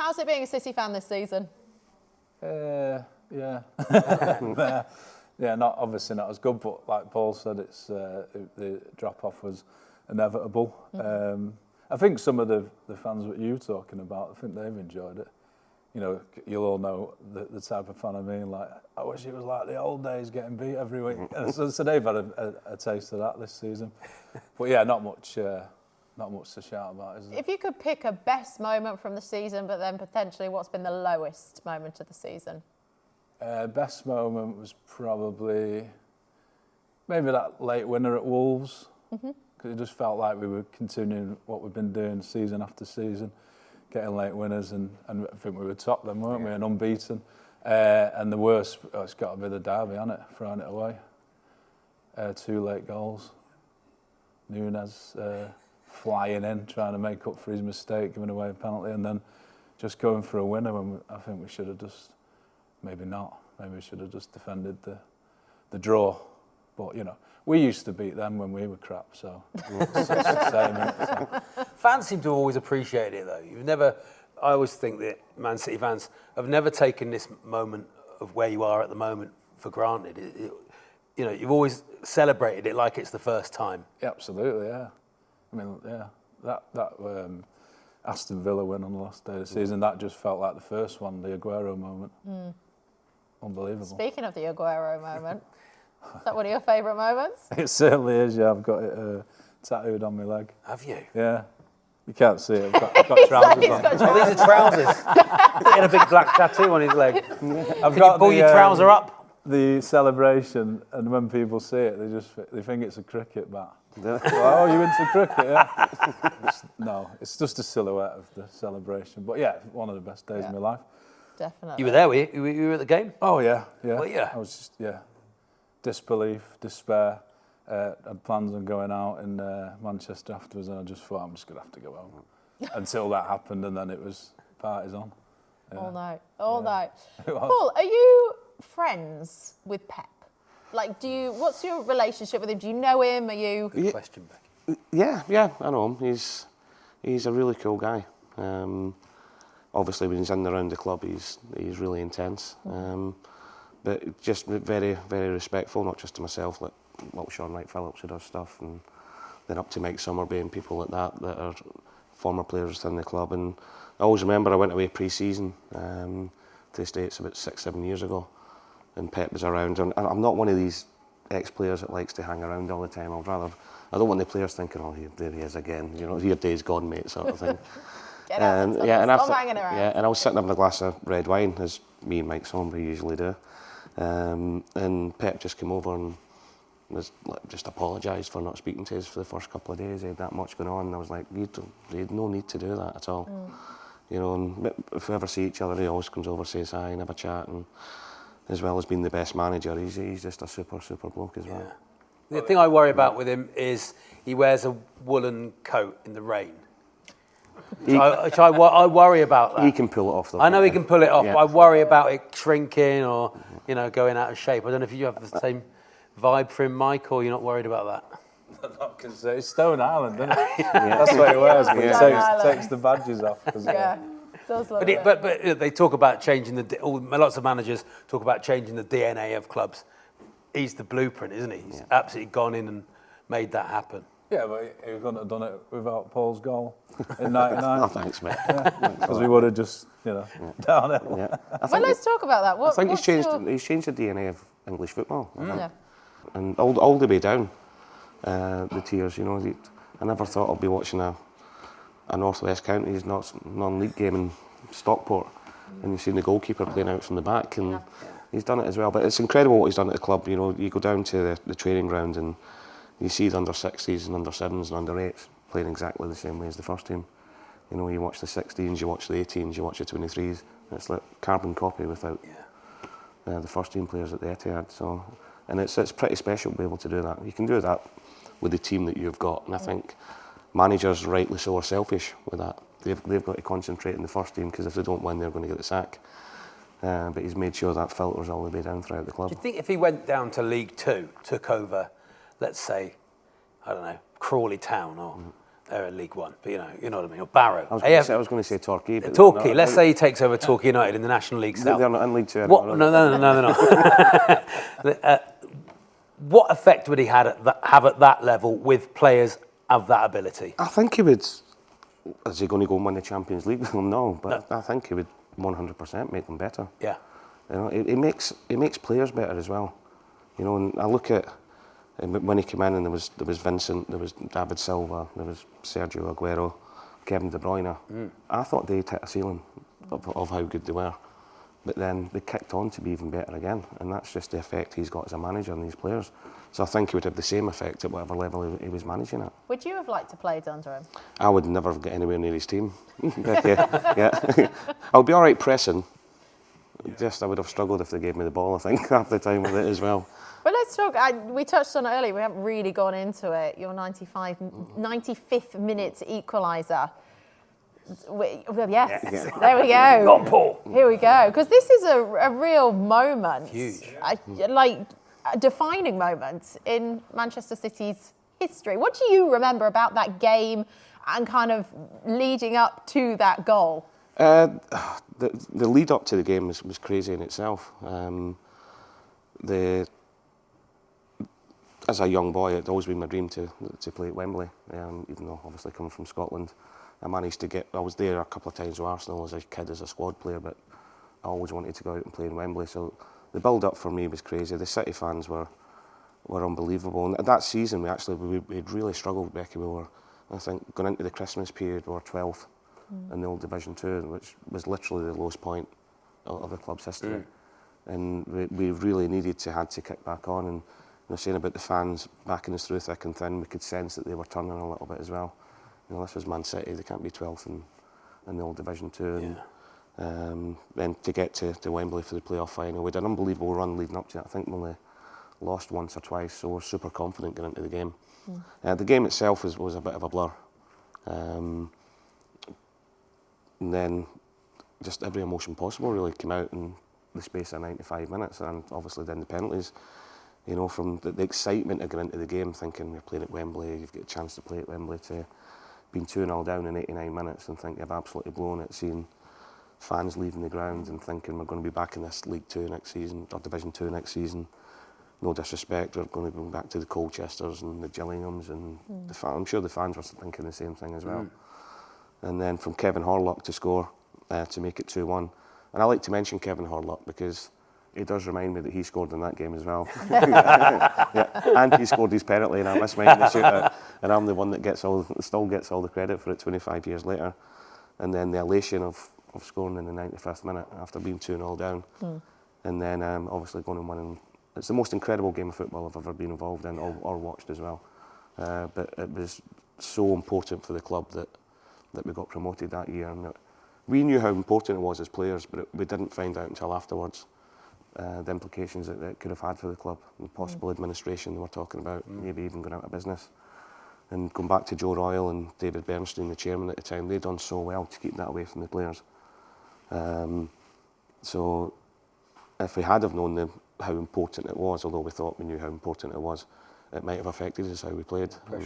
How's it being a City fan this season? Yeah. Not obviously not as good, but like Paul said, it's the drop-off was inevitable. I think some of the fans that you were talking about, I think they've enjoyed it. You know, you'll all know the type of fan I mean. Like, I wish it was like the old days, getting beat every week. So they've had a taste of that this season. But yeah, not much to shout about, is it? If you could pick a best moment from the season, but then potentially what's been the lowest moment of the season? Best moment was probably maybe that late winner at Wolves. Because it just felt like we were continuing what we've been doing season after season, getting late winners, and I think we were top then, weren't we, and unbeaten. And the worst, it's got to be the derby, hasn't it, throwing it away. 2 late goals. Nunes flying in, trying to make up for his mistake, giving away a penalty, and then just going for a winner when I think we should have just, maybe we should have just defended the draw. But, you know, we used to beat them when we were crap, so it's the same, isn't it? So. Fans seem to have always appreciated it, though. I always think that Man City fans have never taken this moment of where you are at the moment for granted. You know, you've always celebrated it like it's the first time. Yeah, absolutely, yeah. I mean, yeah, that Aston Villa win on the last day of the season, that just felt like the first one, the Aguero moment. Unbelievable. Speaking of the Aguero moment, is that one of your favourite moments? It certainly is, yeah. I've got it tattooed on my leg. Have you? Yeah. You can't see it. I've got trousers on. Oh, these are trousers. He had a big black tattoo on his leg. I've got pull your trouser up? The celebration, and when people see it, they think it's a cricket bat. Oh, you into cricket? Yeah. No, it's just a silhouette of the celebration. But yeah, one of the best days of my life. Definitely. You were there, were you? You were at the game? Oh yeah. Well, yeah. I was just disbelief, despair. Had plans on going out in Manchester afterwards, and I just thought I'm just gonna have to go home. Until that happened, and then it was parties on. Yeah. All night. Paul, are you friends with Pep? Like, what's your relationship with him? Do you know him? Are you... Question back. Yeah, I know him. He's a really cool guy. Obviously, when he's in and around the club, he's really intense. But just very, very respectful, not just to myself, like Sean Wright-Phillips who does stuff, and then up to Mike Summerby and people like that are former players within the club. And I always remember I went away pre-season to the States about 6-7 years ago, and Pep was around. And I'm not one of these ex-players that likes to hang around all the time. I don't want the players thinking, oh, there he is again. You know, your day's gone, mate, sort of thing. Get out, stop hanging around. Yeah, and I was sitting having a glass of red wine, as me and Mike Summerby usually do. And Pep just came over and was just apologised for not speaking to us for the first couple of days. He had that much going on, and I was like, you had no need to do that at all. You know, and if we ever see each other, he always comes over, says hi, and have a chat, and as well as being the best manager, he's just a super bloke as well. The thing I worry about with him is he wears a woolen coat in the rain. I worry about that. He can pull it off, though. I know he can pull it off, but I worry about it shrinking or, going out of shape. I don't know if you have the same vibe for him, Mike, or you're not worried about that? Because it's Stone Island, isn't it? That's what he wears when he takes the badges off. Yeah, does look but they talk about changing lots of managers talk about changing the DNA of clubs. He's the blueprint, isn't he? He's absolutely gone in and made that happen. Yeah, but he couldn't have done it without Paul's goal in '99. Oh, thanks, mate. Because we would have just, downhill. Yeah. Well, let's talk about that. I think he's changed the DNA of English football. And all the way down the tiers, I never thought I'd be watching a North West Counties non-league game in Stockport, and you've seen the goalkeeper playing out from the back, and he's done it as well. But it's incredible what he's done at the club. You go down to the training ground and you see the under-60s and under-7s and under-8s playing exactly the same way as the first team. You watch the 16s, you watch the 18s, you watch the 23s. It's like carbon copy without the first team players at the Etihad. So, and it's pretty special to be able to do that. You can do that with the team that you've got, and I think managers, rightly so, are selfish with that. They've got to concentrate in the first team, because if they don't win, they're going to get the sack. But he's made sure that filters all the way down throughout the club. Do you think if he went down to League Two, took over, let's say, I don't know, Crawley Town or They're in League One, but you know what I mean. Or Barrow. I was going to say Torquay. But Torquay. Let's say he takes over Torquay United in the National League South. They're not in League Two. What? No, they're not. What effect would he have at that level with players of that ability? I think he would. Is he going to go and win the Champions League with them? No, but I think he would 100% make them better. Yeah. You know, it makes players better as well. You know, and I look at when he came in, and there was Vincent, there was David Silva, there was Sergio Aguero, Kevin De Bruyne. I thought they'd hit a ceiling of how good they were, but then they kicked on to be even better again, and that's just the effect he's got as a manager on these players. So I think he would have the same effect at whatever level he was managing at. Would you have liked to play under him? I would never get anywhere near his team. yeah. I'll be all right pressing. Just I would have struggled if they gave me the ball, I think, half the time with it as well. But let's talk, we touched on it earlier, we haven't really gone into it, your 95th minute equaliser. Yes, there we go. Go on, Paul. Here we go. Because this is a real moment. Huge. A defining moment in Manchester City's history. What do you remember about that game and kind of leading up to that goal? The lead up to the game was crazy in itself. As a young boy, it'd always been my dream to play at Wembley. Even though obviously coming from Scotland, I was there a couple of times with Arsenal as a kid, as a squad player, but I always wanted to go out and play in Wembley. So the build up for me was crazy. The City fans were unbelievable. And that season we'd really struggled, Becky. We were, I think, going into the Christmas period, we were 12th in the old Division 2, which was literally the lowest point of the club's history. And we really had to kick back on. And saying about the fans backing us through thick and thin, we could sense that they were turning a little bit as well. This was Man City; they can't be 12th in the old Division 2. And then to get to Wembley for the playoff final, we had an unbelievable run leading up to it. I think we only lost once or twice, so we're super confident going into the game. The game itself was a bit of a blur. And then just every emotion possible really came out in the space of 95 minutes, and obviously then the penalties. From the excitement of going into the game, thinking you're playing at Wembley, you've got a chance to play at Wembley, to being 2-0 down in 89 minutes and think you've absolutely blown it, seeing fans leaving the ground and thinking we're going to be back in this League 2 next season, or Division 2 next season. No disrespect, we're going to go back to the Colchesters and the Gillinghams, and I'm sure the fans were thinking the same thing as well. And then from Kevin Horlock to score, to make it 2-1. And I like to mention Kevin Horlock because he does remind me that he scored in that game as well. And he scored his penalty, and I missed mine in the shootout. And I'm the one that still gets all the credit for it 25 years later. And then the elation of scoring in the 95th minute after being 2-0 down. And then obviously going and winning. It's the most incredible game of football I've ever been involved in or watched as well. But it was so important for the club that we got promoted that year. And we knew how important it was as players, but we didn't find out until afterwards. The implications that it could have had for the club, and possible administration they were talking about, maybe even going out of business. And going back to Joe Royle and David Bernstein, the chairman at the time, they'd done so well to keep that away from the players. So if we had have known how important it was, although we thought we knew how important it was, it might have affected us how we played. And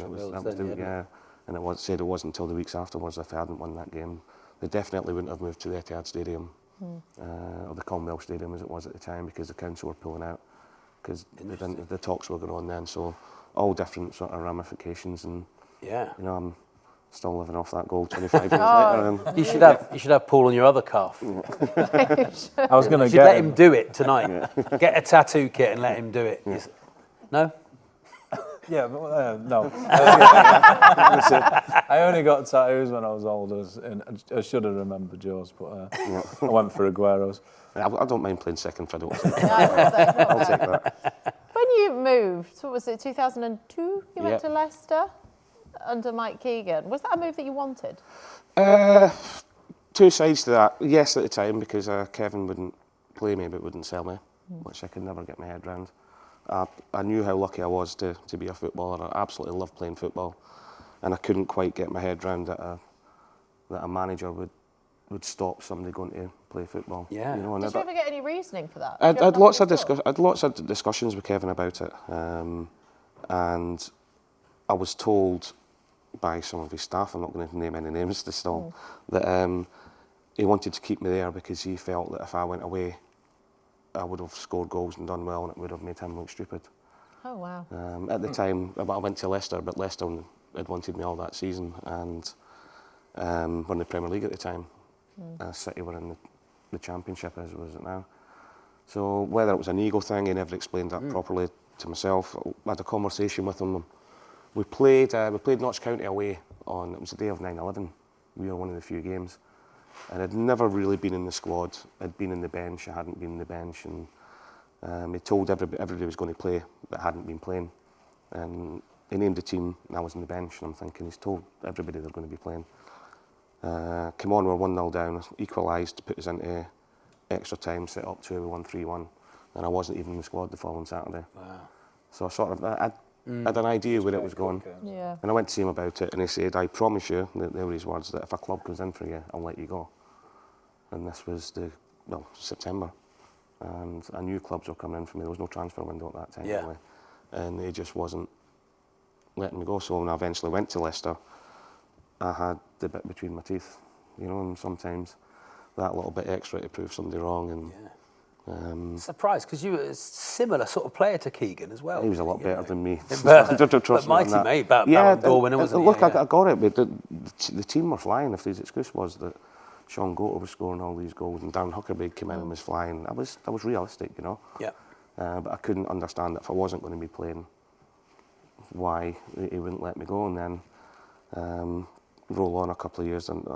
it was said it wasn't until the weeks afterwards, if they hadn't won that game, they definitely wouldn't have moved to the Etihad Stadium. Or the Commonwealth Stadium as it was at the time, because the council were pulling out, because the talks were going on then. So all different sort of ramifications, and I'm still living off that goal 25 years later. And You should have Paul on your other calf. I was going to Let him do it tonight. Get a tattoo kit and let him do it. No? Yeah, but, no. I only got tattoos when I was older, and I should have remembered yours, but I went for Aguero's. I don't mind playing second fiddle. I'll take that. When you moved, what was it, 2002? You went to Leicester under Mike Keegan. Was that a move that you wanted? Two sides to that. Yes, at the time, because Kevin wouldn't play me but wouldn't sell me, which I could never get my head round. I knew how lucky I was to be a footballer. I absolutely loved playing football, and I couldn't quite get my head round that a manager would stop somebody going to play football. Yeah. Did you ever get any reasoning for that? I had lots of discussions with Kevin about it, and I was told by some of his staff, I'm not going to name any names to stall, that he wanted to keep me there because he felt that if I went away, I would have scored goals and done well, and it would have made him look stupid. Oh, wow. At the time, I went to Leicester, but Leicester had wanted me all that season, and won the Premier League at the time. City were in the Championship, as was it now. So whether it was an ego thing, he never explained that properly to myself. I had a conversation with him. We played Notts County away on, it was the day of 9/11. We were one of the few games. And I'd never really been in the squad. I'd been in the bench, I hadn't been in the bench. And he told everybody was going to play that hadn't been playing. And he named the team, and I was on the bench. And I'm thinking, he's told everybody they're going to be playing. Came on, we were 1-0 down, equalised to put us into extra time, set up 2-1, 3-1. And I wasn't even in the squad the following Saturday. Wow. So I had an idea where it was going. Yeah. And I went to see him about it, and he said, I promise you, they were his words, that if a club comes in for you, I'll let you go. And this was September. And I knew clubs were coming in for me. There was no transfer window at that time, anyway. And he just wasn't letting me go. So when I eventually went to Leicester, I had the bit between my teeth, and sometimes that little bit extra to prove somebody wrong. And surprised, because you were a similar sort of player to Keegan as well. he was a lot better than me. But mighty mate, Ballon d'Or winner, wasn't he? Look, I got it, but the team were flying. If his excuse was that Sean Goater was scoring all these goals and Darren Huckerby came in and was flying, I was realistic, Yeah. But I couldn't understand that if I wasn't going to be playing, why he wouldn't let me go. And then roll on a couple of years, and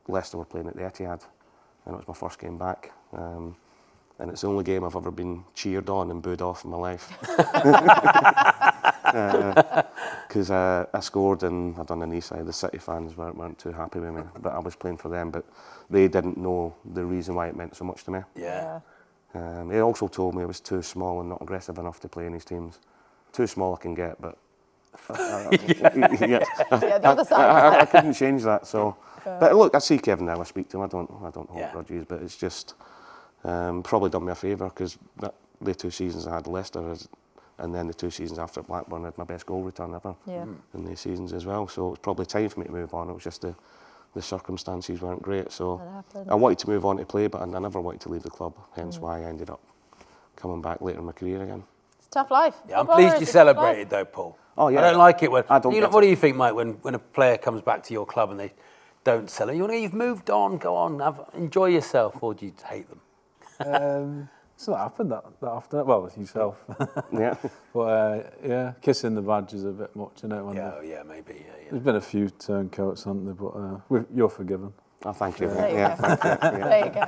Leicester were playing at the Etihad, and it was my first game back. And it's the only game I've ever been cheered on and booed off in my life. Because I scored and I'd done a knee side. The City fans weren't too happy with me, but I was playing for them, but they didn't know the reason why it meant so much to me. Yeah. He also told me I was too small and not aggressive enough to play in his teams. Too small I can get, but The other side. I couldn't change that. So, but look, I see Kevin now. I speak to him. I don't hold grudges, but it's just probably done me a favour, because the 2 seasons I had Leicester, and then the 2 seasons after at Blackburn, I had my best goal return ever in these seasons as well. So it's probably time for me to move on. It was just the circumstances weren't great. So I wanted to move on to play, but I never wanted to leave the club. Hence why I ended up coming back later in my career again. It's a tough life. Yeah, I'm pleased you celebrated though, Paul. Oh yeah. I don't like it when. I don't. What do you think, Mike, when a player comes back to your club and they don't celebrate? You've moved on. Go on, enjoy yourself, or do you hate them? It's not happened that often. Well, yourself. Yeah. But kissing the badge is a bit much, isn't it? Maybe. Yeah. There's been a few turncoats, haven't there? But you're forgiven. Oh, thank you. There you go. Thank you. Yeah. There you go.